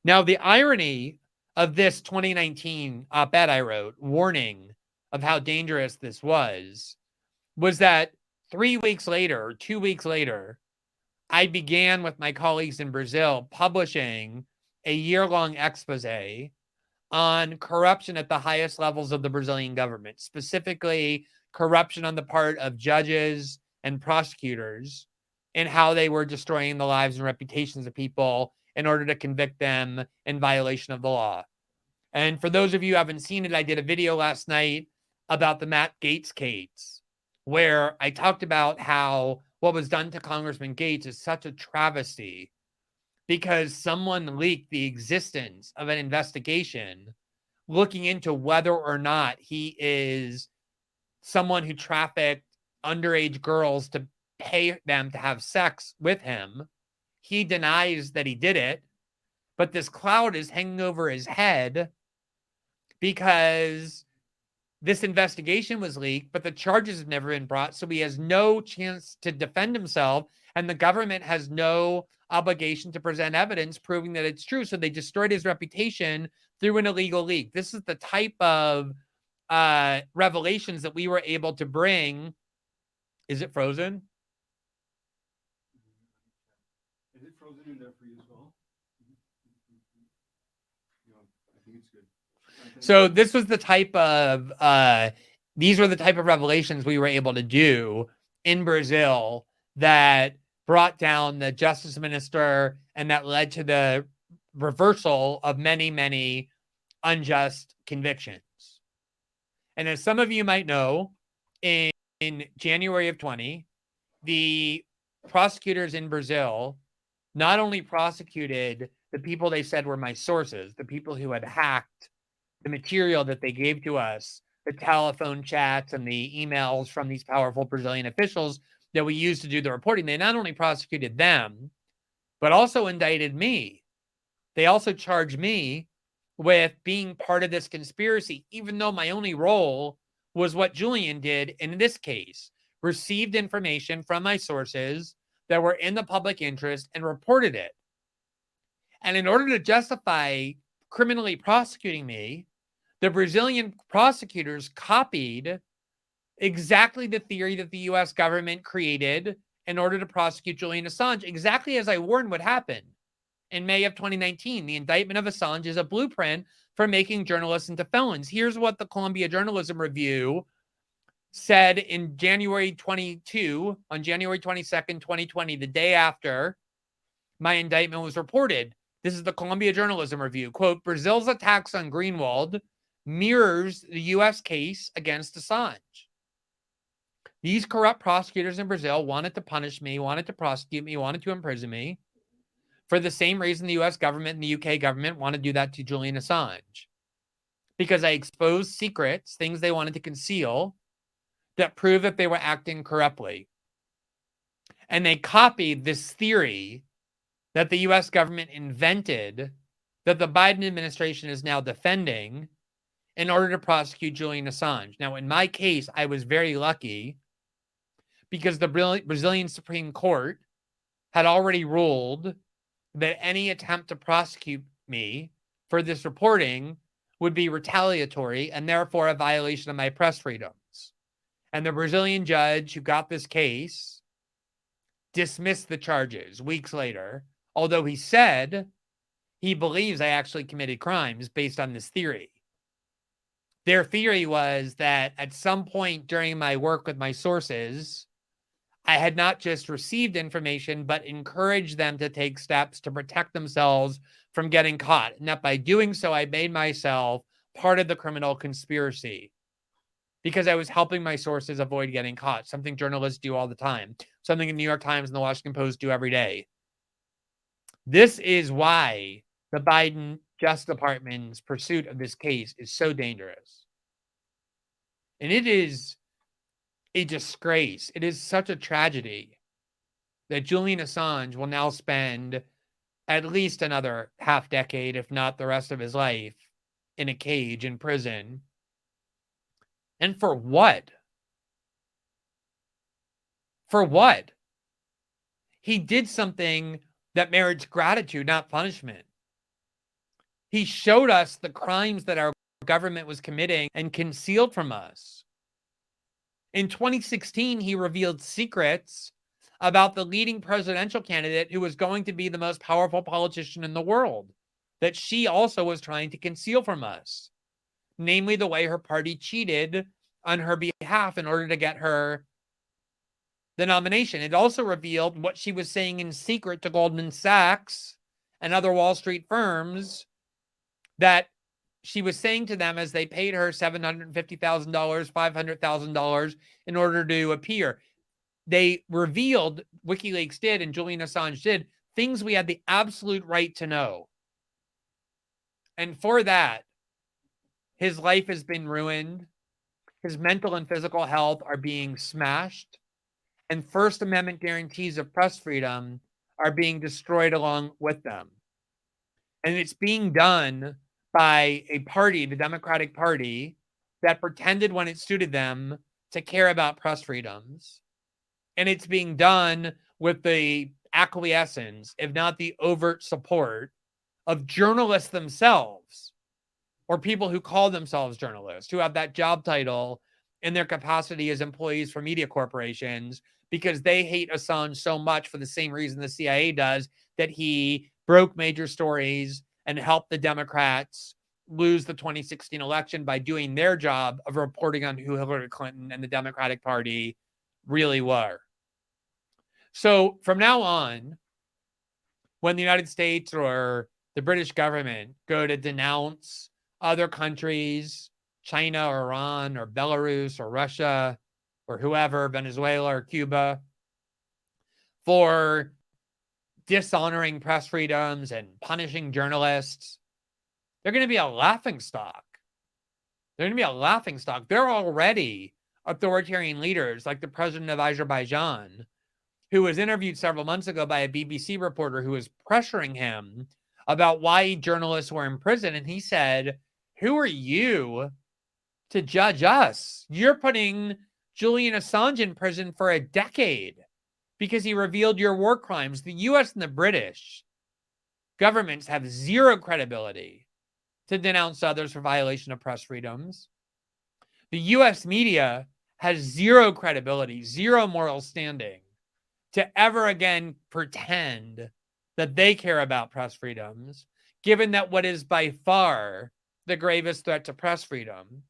Now, the irony of this 2019 op-ed I wrote, warning of how dangerous this was that 3 weeks later, or 2 weeks later, I began with my colleagues in Brazil publishing a year-long expose on corruption at the highest levels of the Brazilian government, specifically corruption on the part of judges and prosecutors, and how they were destroying the lives and reputations of people in order to convict them in violation of the law. And for those of you who haven't seen it, I did a video last night about the Matt Gaetz case, where I talked about how what was done to Congressman Gaetz is such a travesty because someone leaked the existence of an investigation looking into whether or not he is someone who trafficked underage girls to pay them to have sex with him. He denies that he did it, but this cloud is hanging over his head because this investigation was leaked, but the charges have never been brought, so he has no chance to defend himself, and the government has no obligation to present evidence proving that it's true, so they destroyed his reputation through an illegal leak. This is the type of revelations that we were able to bring. Is it frozen? Is it frozen in there for you as well? I think it's good. So this was the type of these were the type of revelations we were able to do in Brazil that brought down the justice minister and that led to the reversal of many, many unjust convictions. And as some of you might know, in January of 20, the prosecutors in Brazil not only prosecuted the people they said were my sources, the people who had hacked the material that they gave to us, the telephone chats and the emails from these powerful Brazilian officials that we used to do the reporting. They not only prosecuted them, but also indicted me. They also charged me with being part of this conspiracy, even though my only role was what Julian did in this case, received information from my sources that were in the public interest and reported it. And in order to justify criminally prosecuting me, the Brazilian prosecutors copied exactly the theory that the US government created in order to prosecute Julian Assange, exactly as I warned would happen in May of 2019. The indictment of Assange is a blueprint for making journalists into felons. Here's what the Columbia Journalism Review said in January 22, on January 22nd, 2020, the day after my indictment was reported. This is the Columbia Journalism Review. Quote, Brazil's attacks on Greenwald mirrors the U.S. case against Assange. These corrupt prosecutors in Brazil wanted to punish me, wanted to prosecute me, wanted to imprison me for the same reason the U.S. government and the U.K. government want to do that to Julian Assange. Because I exposed secrets, things they wanted to conceal, that prove that they were acting corruptly. And they copied this theory that the U.S. government invented that the Biden administration is now defending in order to prosecute Julian Assange. Now, in my case, I was very lucky because the Brazilian Supreme Court had already ruled that any attempt to prosecute me for this reporting would be retaliatory and therefore a violation of my press freedoms. And the Brazilian judge who got this case dismissed the charges weeks later, although he said he believes I actually committed crimes based on this theory. Their theory was that at some point during my work with my sources, I had not just received information, but encouraged them to take steps to protect themselves from getting caught. And that by doing so, I made myself part of the criminal conspiracy because I was helping my sources avoid getting caught, something journalists do all the time, something the New York Times and the Washington Post do every day. This is why the Biden Justice Department's pursuit of this case is so dangerous. And it is a disgrace. It is such a tragedy that Julian Assange will now spend at least another half decade, if not the rest of his life, in a cage in prison. And for what? For what? He did something that merits gratitude, not punishment. He showed us the crimes that our government was committing and concealed from us. In 2016, he revealed secrets about the leading presidential candidate who was going to be the most powerful politician in the world that she also was trying to conceal from us, namely the way her party cheated on her behalf in order to get her the nomination. It also revealed what she was saying in secret to Goldman Sachs and other Wall Street firms, that she was saying to them as they paid her $750,000, $500,000 in order to appear. They revealed, WikiLeaks did, and Julian Assange did, things we had the absolute right to know. And for that, his life has been ruined. His mental and physical health are being smashed. And First Amendment guarantees of press freedom are being destroyed along with them. And it's being done by a party, the Democratic Party, that pretended when it suited them to care about press freedoms. And it's being done with the acquiescence, if not the overt support, of journalists themselves, or people who call themselves journalists, who have that job title in their capacity as employees for media corporations, because they hate Assange so much for the same reason the CIA does, that he broke major stories and helped the Democrats lose the 2016 election by doing their job of reporting on who Hillary Clinton and the Democratic Party really were. So from now on, when the United States or the British government go to denounce other countries, China or Iran or Belarus or Russia or whoever, Venezuela or Cuba, for dishonoring press freedoms and punishing journalists, they're going to be a laughingstock. They're going to be a laughingstock. They're already authoritarian leaders like the president of Azerbaijan, who was interviewed several months ago by a BBC reporter who was pressuring him about why journalists were in prison. And he said, "Who are you to judge us? You're putting Julian Assange in prison for a decade because he revealed your war crimes." The US and the British governments have zero credibility to denounce others for violation of press freedoms. The US media has zero credibility, zero moral standing to ever again pretend that they care about press freedoms, given that what is by far the gravest threat to press freedom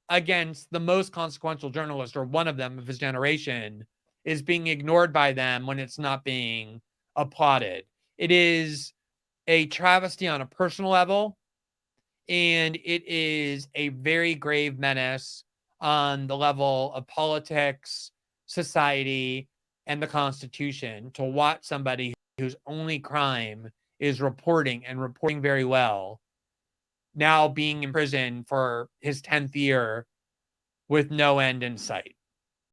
against the most consequential journalist, or one of them of his generation, is being ignored by them when it's not being applauded. It is a travesty on a personal level, and it is a very grave menace on the level of politics, society, and the Constitution to watch somebody whose only crime is reporting, and reporting very well, now being in prison for his 10th year with no end in sight.